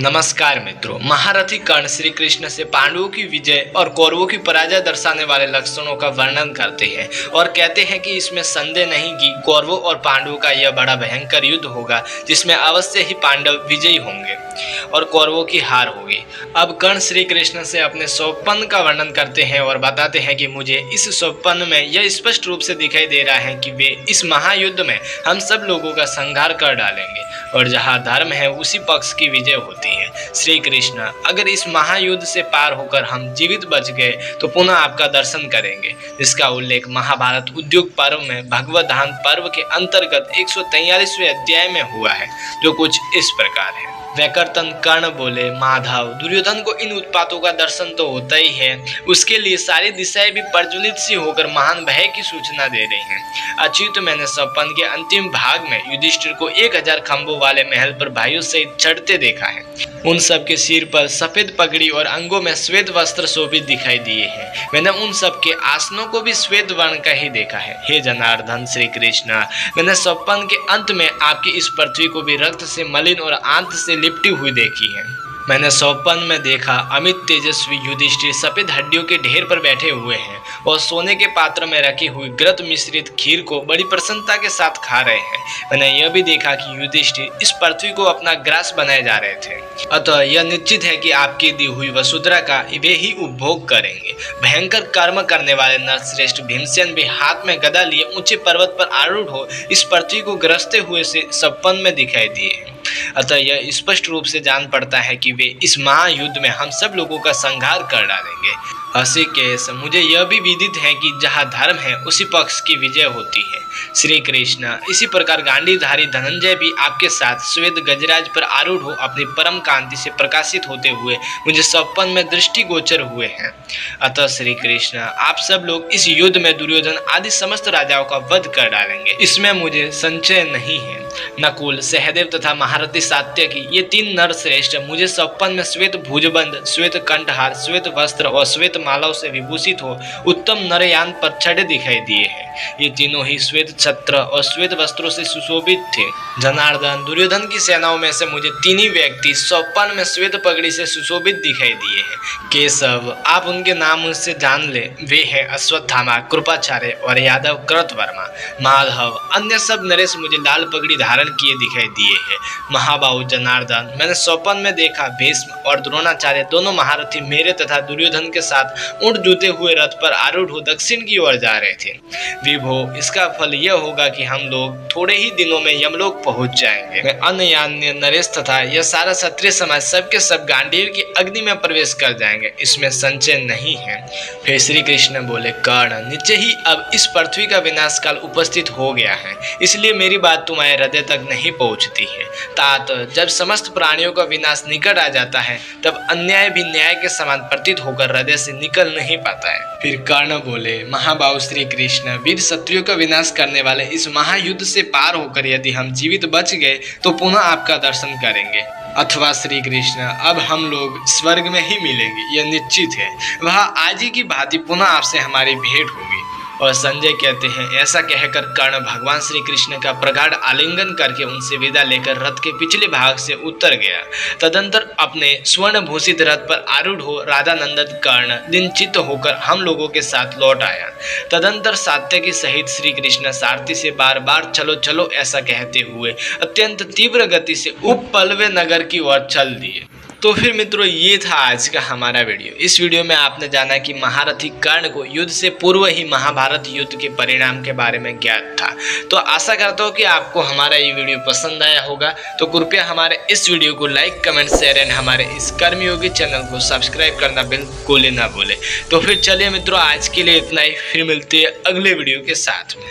नमस्कार मित्रों, महारथी कर्ण श्री कृष्ण से पांडवों की विजय और कौरवों की पराजय दर्शाने वाले लक्षणों का वर्णन करते हैं और कहते हैं कि इसमें संदेह नहीं कि कौरवों और पांडवों का यह बड़ा भयंकर युद्ध होगा जिसमें अवश्य ही पांडव विजयी होंगे और कौरवों की हार होगी। अब कर्ण श्री कृष्ण से अपने स्वप्न का वर्णन करते हैं और बताते हैं कि मुझे इस स्वप्न में यह स्पष्ट रूप से दिखाई दे रहा है कि वे इस महायुद्ध में हम सब लोगों का संहार कर डालेंगे और जहाँ धर्म है उसी पक्ष की विजय होती है। श्री कृष्ण, अगर इस महायुद्ध से पार होकर हम जीवित बच गए तो पुनः आपका दर्शन करेंगे, जिसका उल्लेख महाभारत उद्योग पर्व में भगवत दान पर्व के अंतर्गत 143वें अध्याय में हुआ है, जो कुछ इस प्रकार है। वैकर्तन कर्ण बोले, माधव, दुर्योधन को इन उत्पातों का दर्शन तो होता ही है, उसके लिए सारी दिशाएं भी प्रज्वलित सी होकर महान भय की सूचना दे रही हैं। अच्युत, मैंने स्वप्न के अंतिम भाग में युधिष्ठिर को 1000 खंभों वाले महल पर भाइयों सहित चढ़ते देखा है। उन सब के सिर पर सफेद पगड़ी और अंगों में श्वेत वस्त्र शोभित दिखाई दिए हैं। मैंने उन सब के आसनों को भी श्वेत वर्ण का ही देखा है। हे जनार्दन श्री कृष्ण, मैंने स्वप्न के अंत में आपकी इस पृथ्वी को भी रक्त से मलिन और आंत से लिपटी हुई देखी है। मैंने स्वप्न में देखा अमित तेजस्वी युधिष्ठिर सफेद हड्डियों के ढेर पर बैठे हुए हैं और सोने के पात्र में रखी हुई घृत मिश्रित खीर को बड़ी प्रसन्नता के साथ खा रहे हैं। मैंने यह भी देखा कि युधिष्ठिर इस पृथ्वी को अपना ग्रास बनाए जा रहे थे, अतः यह निश्चित है कि आपकी दी हुई वसुंधरा का वे ही उपभोग करेंगे। भयंकर कर्म करने वाले नरश्रेष्ठ भीमसेन भी हाथ में गदा लिए ऊंचे पर्वत पर आरूढ़ हो इस पृथ्वी को ग्रसते हुए से स्वप्न में दिखाई दिए। अतः यह स्पष्ट रूप से जान पड़ता है कि वे इस महायुद्ध में हम सब लोगों का संहार कर डालेंगे। ऋषिकेश, मुझे यह भी विदित है कि जहाँ धर्म है उसी पक्ष की विजय होती है। श्री कृष्ण, इसी प्रकार गांडीवधारी धनंजय भी आपके साथ श्वेत गजराज पर आरूढ़ हो अपनी परम कांति से प्रकाशित होते हुए मुझे स्वप्न में दृष्टिगोचर हुए हैं। अतः श्री कृष्ण, आप सब लोग इस युद्ध में दुर्योधन आदि समस्त राजाओं का वध कर डालेंगे, इसमें मुझे संशय नहीं है। नकुल, सहदेव तथा महारथी सात्यकी, ये 3 नर श्रेष्ठ मुझे स्वप्न में श्वेत भुजबंद, श्वेत कंठहार, श्वेत वस्त्र और श्वेत मालाओं से विभूषित हो उत्तम नरयान पर चढ़े दिखाई दिए हैं। ये तीनों ही श्वेत छत्र और श्वेत वस्त्रों से सुशोभित थे। जनार्दन, दुर्योधन की सेनाओं में से मुझे 3 ही व्यक्ति स्वप्न में श्वेत पगड़ी से सुशोभित दिखाई दिए हैं। केशव, आप उनके नाम मुझसे जान ले, वे हैं अश्वत्थामा, कृपाचार्य और यादव कृतवर्मा। माधव, अन्य सब नरेश मुझे लाल पगड़ी धारण किए दिखाई दिए हैं। महाबाहु जनार्दन, मैंने स्वप्न में देखा भीष्म और द्रोणाचार्य दोनों महारथी मेरे तथा दुर्योधन के साथ ऊंट जूते हुए रथ पर आरूढ़ हो दक्षिण की ओर जा रहे थे। विभो, इसका फल यह होगा कि हम लोग थोड़े ही दिनों में यमलोक पहुंच जाएंगे। अन्य अन्य नरेश तथा यह सारा क्षत्रिय समाज सबके सब गांडीव की अग्नि में प्रवेश कर जाएंगे, इसमें संशय नहीं है। फिर श्री कृष्ण बोले, कर्ण, नीचे ही अब इस पृथ्वी का विनाश काल उपस्थित हो गया है, इसलिए मेरी बात तुम्हारे हृदय तक नहीं पहुंचती है। तात, जब समस्त प्राणियों का विनाश निकट आ जाता है तब अन्याय भी न्याय के समान प्रतीत होकर हृदय से निकल नहीं पाता है। फिर कर्ण बोले, महाबाहु श्री कृष्ण, वीर शत्रुओं का विनाश करने वाले इस महायुद्ध से पार होकर यदि हम जीवित बच गए तो पुनः आपका दर्शन करेंगे, अथवा श्री कृष्ण अब हम लोग स्वर्ग में ही मिलेंगे, यह निश्चित है। वह आज ही की भांति पुनः आपसे हमारी भेंट होगी। और संजय कहते हैं, ऐसा कहकर कर्ण भगवान श्री कृष्ण का प्रगाढ़ आलिंगन करके उनसे विदा लेकर रथ के पिछले भाग से उतर गया। तदंतर अपने स्वर्ण भूषित रथ पर आरूढ़ हो राधानंदन कर्ण दिनचित होकर हम लोगों के साथ लौट आया। तदंतर सात्यकी सहित श्री कृष्ण सारथी से बार बार चलो चलो ऐसा कहते हुए अत्यंत तीव्र गति से उपप्लव्य नगर की ओर चल दिए। तो फिर मित्रों, ये था आज का हमारा वीडियो। इस वीडियो में आपने जाना कि महारथी कर्ण को युद्ध से पूर्व ही महाभारत युद्ध के परिणाम के बारे में ज्ञात था। तो आशा करता हूँ कि आपको हमारा ये वीडियो पसंद आया होगा। तो कृपया हमारे इस वीडियो को लाइक, कमेंट, शेयर एंड हमारे इस कर्मयोगी चैनल को सब्सक्राइब करना बिल्कुल ना भूले। तो फिर चलिए मित्रों, आज के लिए इतना ही, फिर मिलते हैं अगले वीडियो के साथ में।